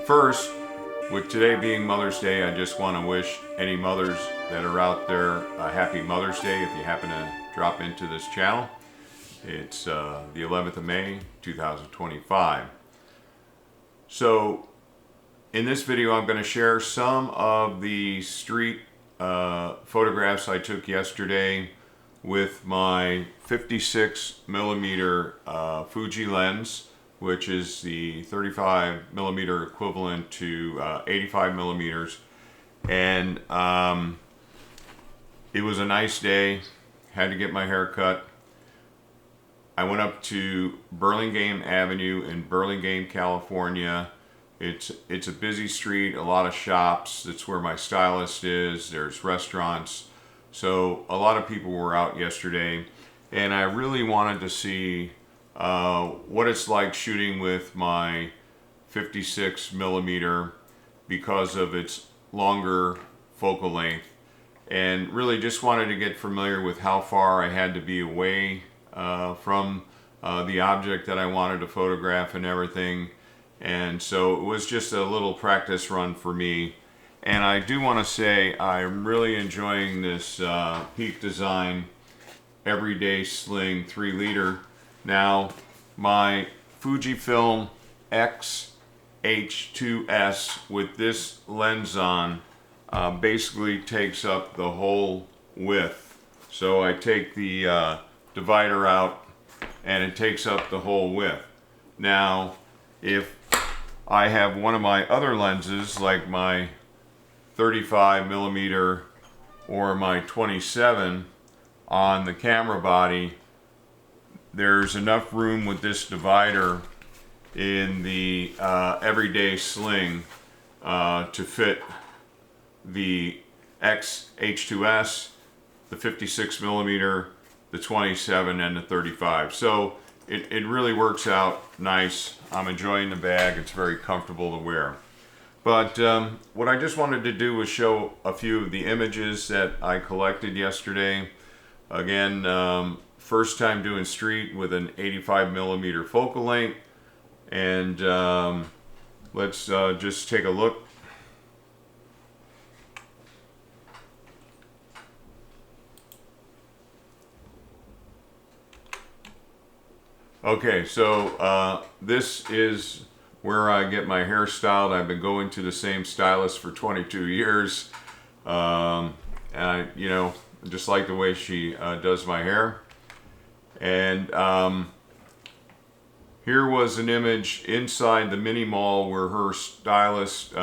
First, with today being Mother's Day, I just want to wish any mothers that are out there a happy Mother's Day if you happen to drop into this channel. It's the 11th of May, 2025. So, in this video I'm going to share some of the street photographs I took yesterday with my 56mm Fuji lens, which is the 35mm equivalent to 85mm. And it was a nice day. Had to get my hair cut. I went up to Burlingame Avenue in Burlingame, California. It's a busy street, a lot of shops. That's where my stylist is. There's restaurants. So a lot of people were out yesterday, and I really wanted to see what it's like shooting with my 56mm because of its longer focal length, and really just wanted to get familiar with how far I had to be away from the object that I wanted to photograph and everything. And so it was just a little practice run for me. And I do want to say I'm really enjoying this Peak Design Everyday Sling 3-liter. Now, my Fujifilm X-H2S with this lens on basically takes up the whole width. So I take the divider out and it takes up the whole width. Now, if I have one of my other lenses like my 35mm or my 27 on the camera body, there's enough room with this divider in the everyday sling to fit the X-H2S, the 56mm, the 27, and the 35. So it really works out nice. I'm enjoying the bag. It's very comfortable to wear. But what I just wanted to do was show a few of the images that I collected yesterday. Again, first time doing street with an 85mm focal length. And let's just take a look. Okay, so this is where I get my hair styled. I've been going to the same stylist for 22 years. And I, just like the way she does my hair. And here was an image inside the mini mall where her stylist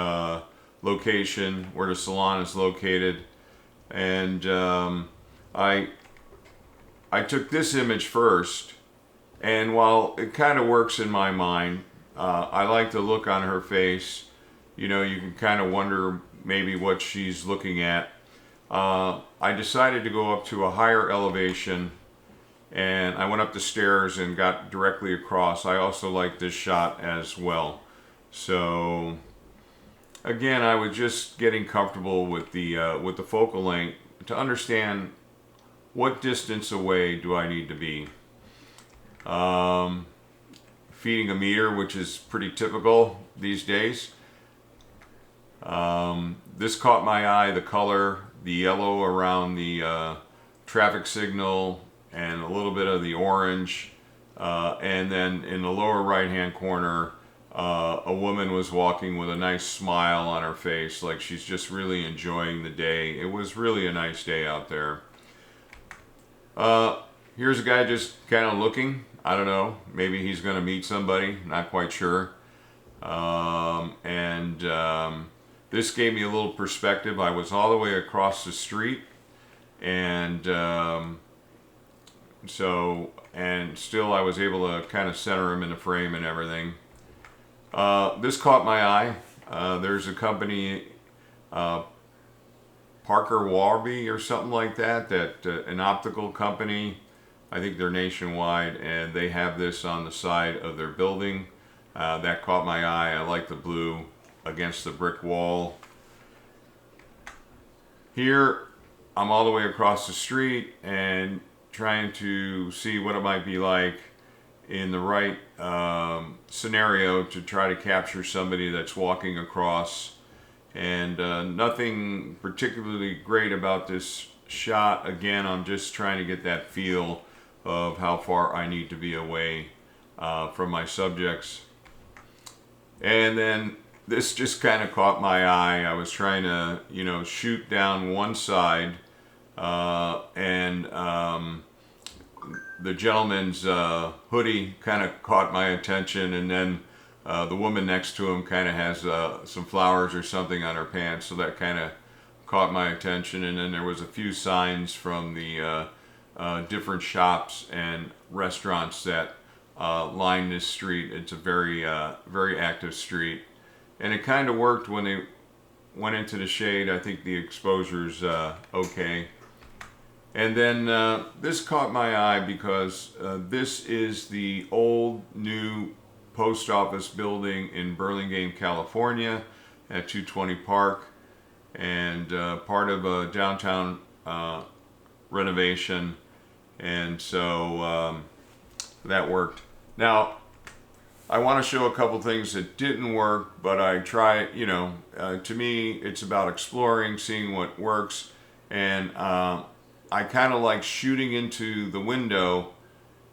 location, where the salon is located. And I took this image first. And while it kind of works in my mind, I like the look on her face. You can kind of wonder maybe what she's looking at. I decided to go up to a higher elevation, and I went up the stairs and got directly across. I also like this shot as well. So again, I was just getting comfortable with the focal length to understand what distance away do I need to be. Feeding a meter, which is pretty typical these days. This caught my eye, the color, the yellow around the traffic signal, and a little bit of the orange. And then in the lower right hand corner, a woman was walking with a nice smile on her face, like she's just really enjoying the day. It was really a nice day out there. Here's a guy just kind of looking. I don't know, maybe he's going to meet somebody, not quite sure. This gave me a little perspective. I was all the way across the street, and still I was able to kind of center him in the frame and everything. This caught my eye. There's a company, Parker Warby or something like that, an optical company. I think they're nationwide, and they have this on the side of their building. That caught my eye. I like the blue against the brick wall. Here, I'm all the way across the street and trying to see what it might be like in the right scenario to try to capture somebody that's walking across. And nothing particularly great about this shot. Again, I'm just trying to get that feel of how far I need to be away from my subjects. And then this just kind of caught my eye. I was trying to, you know, shoot down one side, and the gentleman's hoodie kind of caught my attention, and then the woman next to him kind of has some flowers or something on her pants, so that kind of caught my attention. And then there was a few signs from the different shops and restaurants that line this street. It's a very active street, and it kind of worked when they went into the shade. I think the exposure's okay. And then this caught my eye because this is the old new post office building in Burlingame, California at 220 Park, and part of a downtown renovation, and so that worked. Now I want to show a couple things that didn't work, but I try, you know, to me it's about exploring, seeing what works, and I kind of like shooting into the window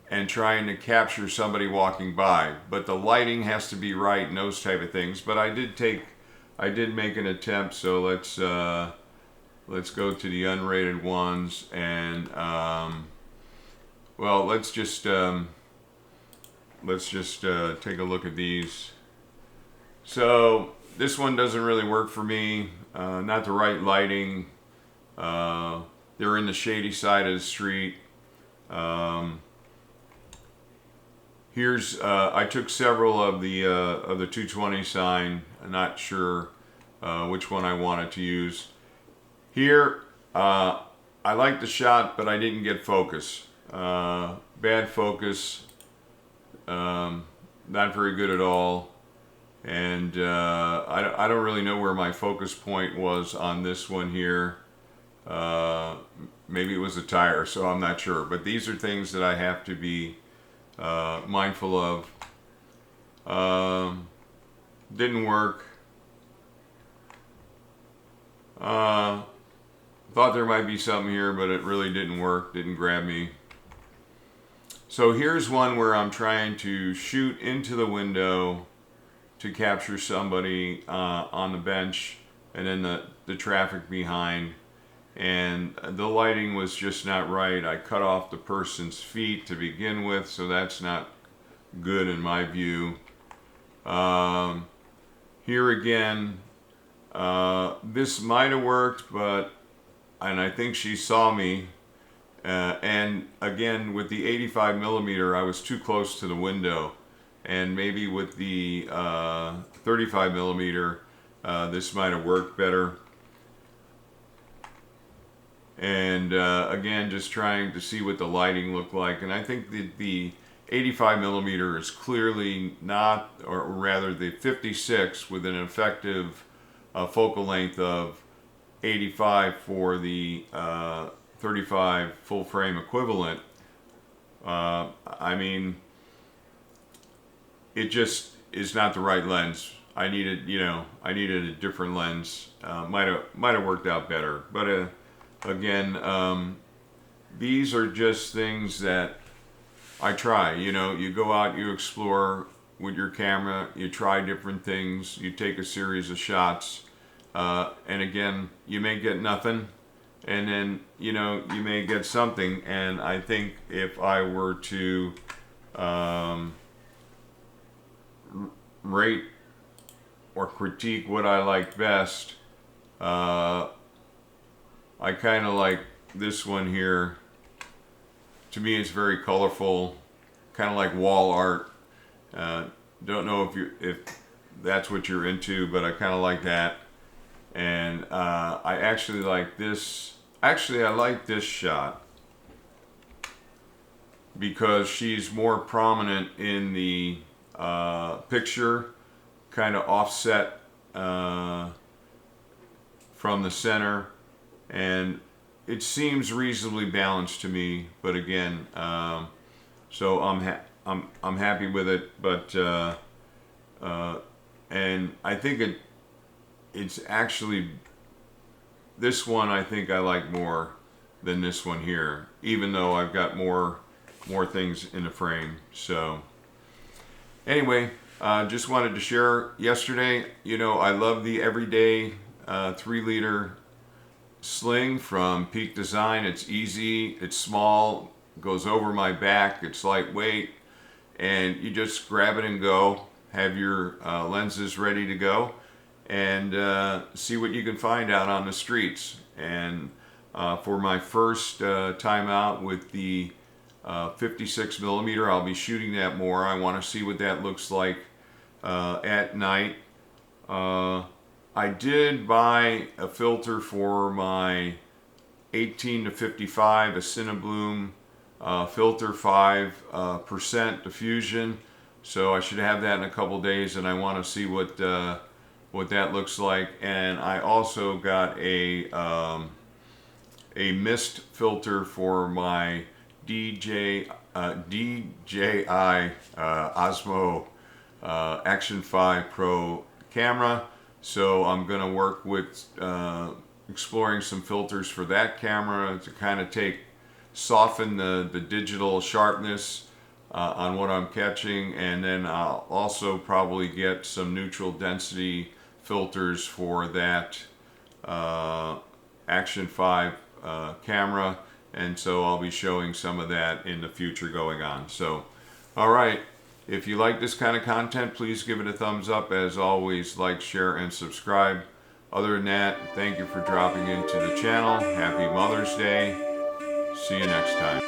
and trying to capture somebody walking by, but the lighting has to be right and those type of things. But I did make an attempt, so let's go to the unrated ones, and well, let's just take a look at these. So this one doesn't really work for me, not the right lighting. They're in the shady side of the street. Here's I took several of the 220 sign. I'm not sure which one I wanted to use. Here, I like the shot, but I didn't get focus. Bad focus. Not very good at all. And I don't really know where my focus point was on this one here. Maybe it was a tire, so I'm not sure. But these are things that I have to be mindful of. Didn't work. Thought there might be something here, but it really didn't work. Didn't grab me. So here's one where I'm trying to shoot into the window to capture somebody on the bench, and then the traffic behind. And the lighting was just not right. I cut off the person's feet to begin with, so that's not good in my view. Here again, this might have worked, and I think she saw me. And again, with the 85mm, I was too close to the window. And maybe with the 35mm, this might have worked better. And again, just trying to see what the lighting looked like. And I think the 85mm is clearly not, or rather the 56 with an effective focal length of 85 for the 35 full frame equivalent. I mean, it just is not the right lens. I needed a different lens. Might have worked out better, but again, these are just things that I try. You know, you go out, you explore with your camera, you try different things, you take a series of shots, and again, you may get nothing, and then, you know, you may get something. And I think if I were to rate or critique what I like best, I kind of like this one here. To me, it's very colorful, kind of like wall art. Don't know if that's what you're into, but I kind of like that. And I actually like this. Actually, I like this shot because she's more prominent in the picture, kind of offset from the center, and it seems reasonably balanced to me. But again, so I'm happy with it, but and I think it's actually, this one I think I like more than this one here, even though I've got more things in the frame. So anyway, just wanted to share yesterday, you know, I love the Everyday 3-liter sling from Peak Design. It's easy, it's small, goes over my back, it's lightweight, and you just grab it and go, have your lenses ready to go, and see what you can find out on the streets. And for my first time out with the 56mm, I'll be shooting that more. I want to see what that looks like at night. I did buy a filter for my 18 to 55, a Cinebloom filter, 5% diffusion. So I should have that in a couple days, and I want to see what that looks like. And I also got a mist filter for my DJI Osmo Action 5 Pro camera. So I'm going to work with exploring some filters for that camera to kind of soften the digital sharpness on what I'm catching, and then I'll also probably get some neutral density filters for that Action 5 camera, and so I'll be showing some of that in the future going on. So alright, if you like this kind of content, please give it a thumbs up. As always, like, share, and subscribe. Other than that, thank you for dropping into the channel. Happy Mother's Day. See you next time.